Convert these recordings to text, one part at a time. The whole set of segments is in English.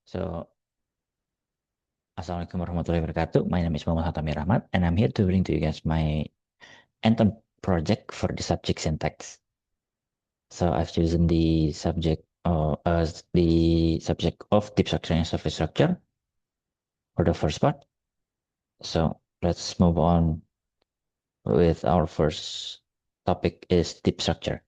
So, Assalamualaikum warahmatullahi wabarakatuh. My name is Muhammad Khatami Rahmat, and I'm here to bring to you guys my anthem project for the subject syntax. So, I've chosen the subject as the subject of deep structure and surface structure for the first part. So, let's move on with our first topic is deep structure.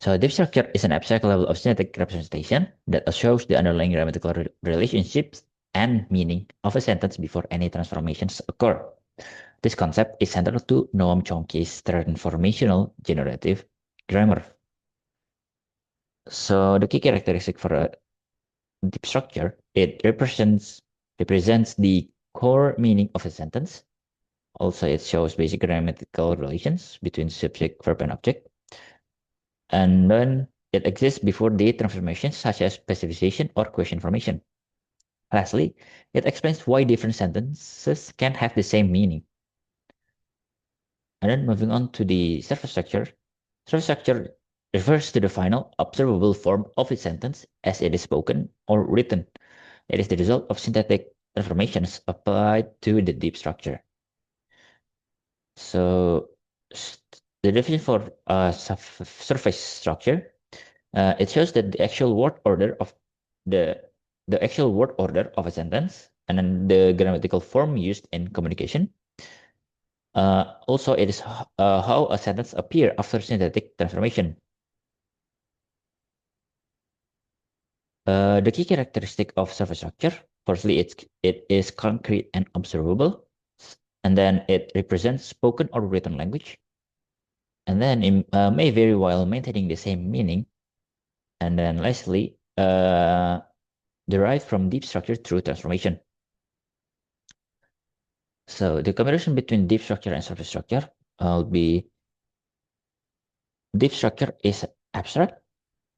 So, deep structure is an abstract level of syntactic representation that shows the underlying grammatical relationships and meaning of a sentence before any transformations occur. This concept is central to Noam Chomsky's transformational generative grammar. So the key characteristic for a deep structure, it represents the core meaning of a sentence. Also, it shows basic grammatical relations between subject, verb, and object. And then it exists before the transformations such as specification or question formation. Lastly, it explains why different sentences can have the same meaning. And then moving on to the surface structure. Surface structure refers to the final observable form of a sentence as it is spoken or written. It is the result of syntactic transformations applied to the deep structure. So the definition for surface structure, it shows that the actual word order of the actual word order of a sentence and then the grammatical form used in communication. Also, it is how a sentence appears after syntactic transformation. The key characteristic of surface structure, firstly, it is concrete and observable, and then it represents spoken or written language, and then it may vary while maintaining the same meaning, and then lastly, derived from deep structure through transformation. So the comparison between deep structure and surface structure will be deep structure is abstract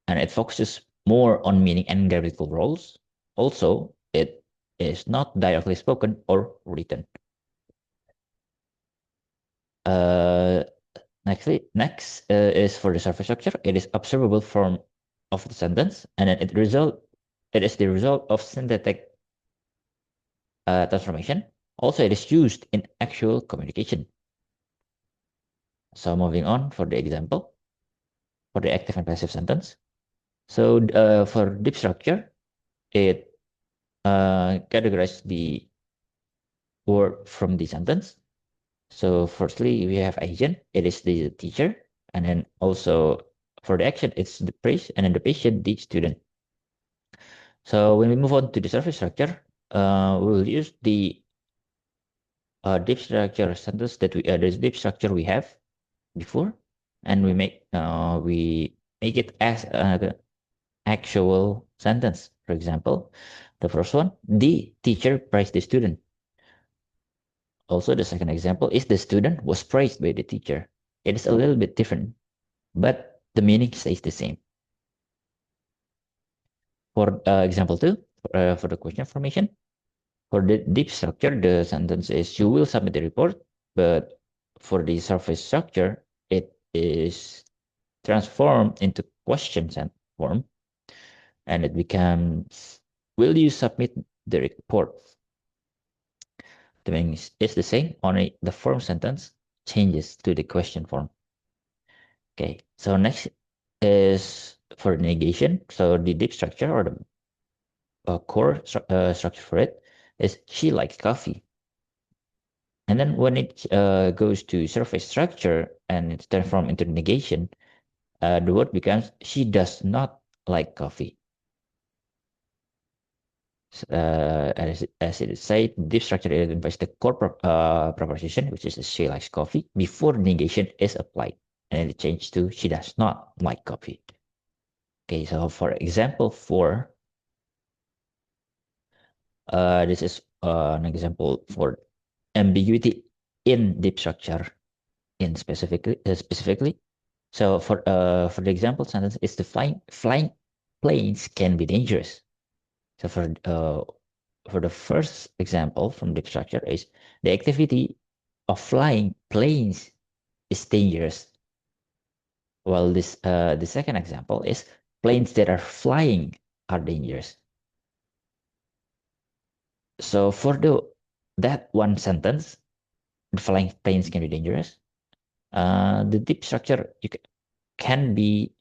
and it focuses more on meaning and grammatical roles. Also, it is not directly spoken or written. Uh, next is for the surface structure. It is observable form of the sentence, and then it is the result of syntactic transformation. Also, it is used in actual communication. So moving on for the example, for the active and passive sentence. So for deep structure, it categorizes the word from the sentence. So firstly, we have agent. It is the teacher, and then also for the action, it's the priest, and then the patient, the student. So when we move on to the surface structure, we will use the deep structure sentence that the deep structure we have before, and we make it as an actual sentence. For example, the first one, the teacher praised the student. Also, the second example is the student was praised by the teacher. It is a little bit different, but the meaning stays the same. For example two, for the question formation, for the deep structure, the sentence is you will submit the report, but for the surface structure, it is transformed into question form, and it becomes will you submit the report? The meaning is the same, only the form sentence changes to the question form. Okay, so next is for negation. So the deep structure or the core structure for it is she likes coffee. And then when it goes to surface structure and it's transformed into negation, the word becomes she does not like coffee. As it is said, deep structure identifies the core proposition, which is she likes coffee, before negation is applied. And it changes to she does not like coffee. Okay, so for example 4, this is an example for ambiguity in deep structure in specifically. So for the example sentence, it's the flying planes can be dangerous. So for the first example from deep structure is the activity of flying planes is dangerous. While the second example is planes that are flying are dangerous. So for that one sentence, the flying planes can be dangerous. The deep structure can be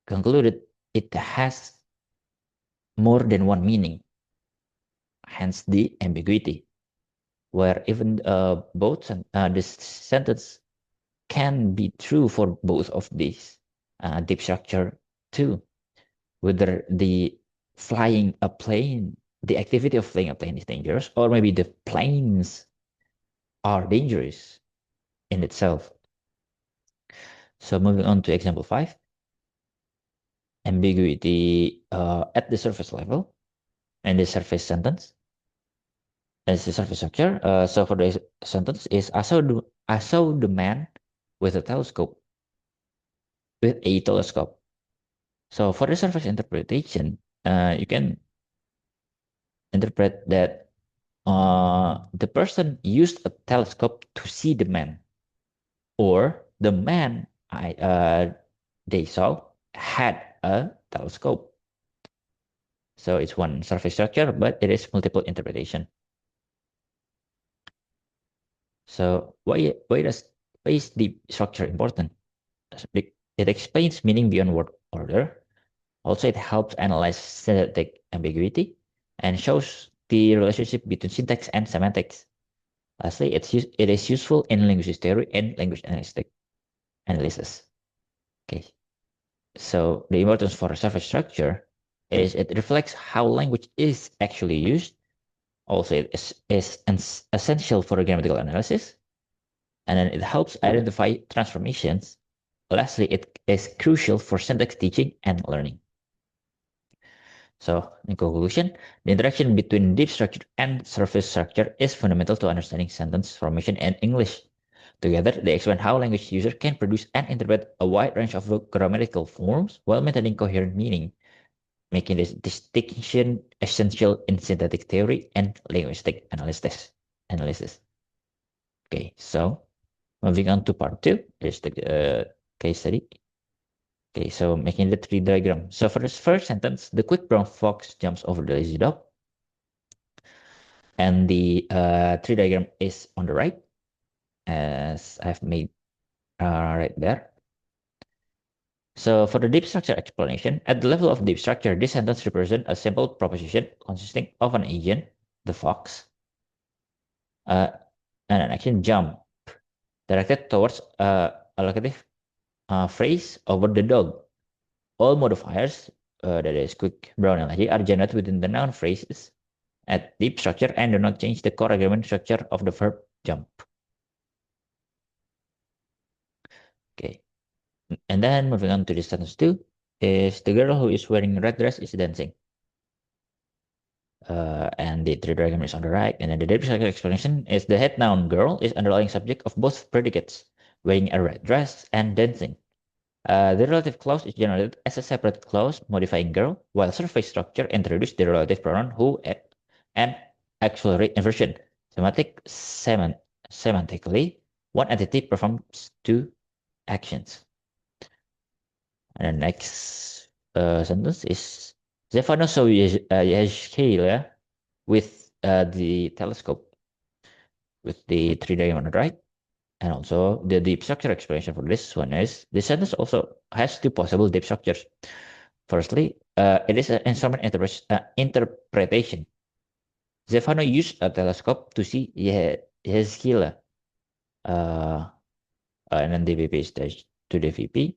concluded it has more than one meaning, hence the ambiguity, where even this sentence can be true for both of these deep structure too. Whether the activity of flying a plane is dangerous, or maybe the planes are dangerous in itself. So moving on to example 5, ambiguity at the surface level and the surface sentence. As the surface structure, so for the sentence is I saw the man with a telescope, with a telescope. So for the surface interpretation, you can interpret that the person used a telescope to see the man, or the man they saw had a telescope. So it's one surface structure, but it is multiple interpretation. So why is the structure important? It explains meaning beyond word order. Also, it helps analyze syntactic ambiguity and shows the relationship between syntax and semantics. Lastly, it is useful in linguistic theory and language analysis. Okay, so the importance for a surface structure is it reflects how language is actually used. Also, it is essential for grammatical analysis, and then it helps identify transformations. Lastly, it is crucial for syntax teaching and learning. So, in conclusion, the interaction between deep structure and surface structure is fundamental to understanding sentence formation in English. Together, they explain how language user can produce and interpret a wide range of grammatical forms while maintaining coherent meaning, making this distinction essential in syntactic theory and linguistic analysis. Okay, so moving on to part 2 is the case study. Okay, so making the tree diagram. So for this first sentence, the quick brown fox jumps over the lazy dog, and the tree diagram is on the right, as I've made right there. So for the deep structure explanation, at the level of deep structure, this sentence represents a simple proposition consisting of an agent, the fox, uh, and an action jump directed towards a locative phrase over the dog. All modifiers, that is quick, brown, and lazy, are generated within the noun phrases at deep structure and do not change the core agreement structure of the verb jump. Okay, and then moving on to the sentence 2 is the girl who is wearing red dress is dancing. And the three diagram is on the right. And then the deep structure explanation is the head noun girl is underlying subject of both predicates, wearing a red dress and dancing. The relative clause is generated as a separate clause modifying girl, while surface structure introduced the relative pronoun who and actual inversion. Semantically, one entity performs two actions. And the next sentence is Stefano saw Yeshkila with the telescope with the three diagram on the right. And also the deep structure explanation for this one is this sentence also has two possible deep structures. Firstly, it is an instrument interpretation. Stefano used a telescope to see Yeshkila. And then the VP is to the VP.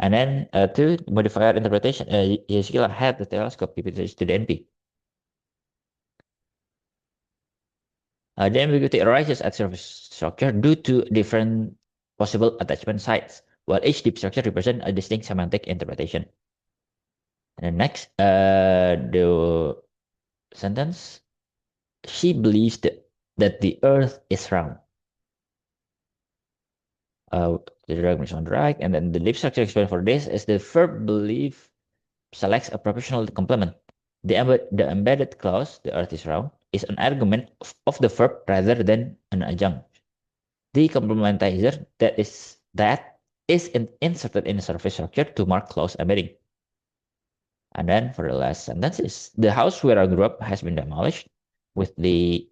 And then two modifier interpretation. Yeshkila had the telescope VP to the NP. The ambiguity arises at surface structure due to different possible attachment sites, while each deep structure represents a distinct semantic interpretation. And then next, the sentence, she believes that the earth is round. The diagram is on the right, and then the deep structure expression for this is the verb believe selects a proportional complement. The embedded clause, the earth is round, is an argument of the verb rather than an adjunct. The complementizer that is inserted in the surface structure to mark clause embedding. And then for the last sentence is the house where I grew up has been demolished with the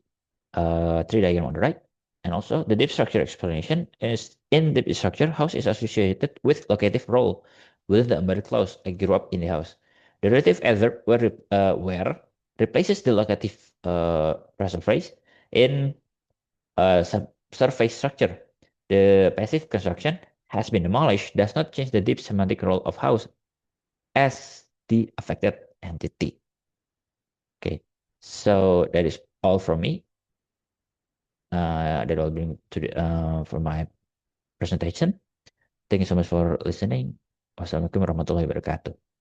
tree diagram on the right. And also the deep structure explanation is in deep structure, house is associated with locative role with the embedded clause. I grew up in the house. The relative adverb where replaces the locative present phrase in surface structure. The passive construction has been demolished does not change the deep semantic role of house as the affected entity. Okay, so that is all from me. That will bring to the for my presentation. Thank you so much for listening. Wassalamualaikum warahmatullahi wabarakatuh.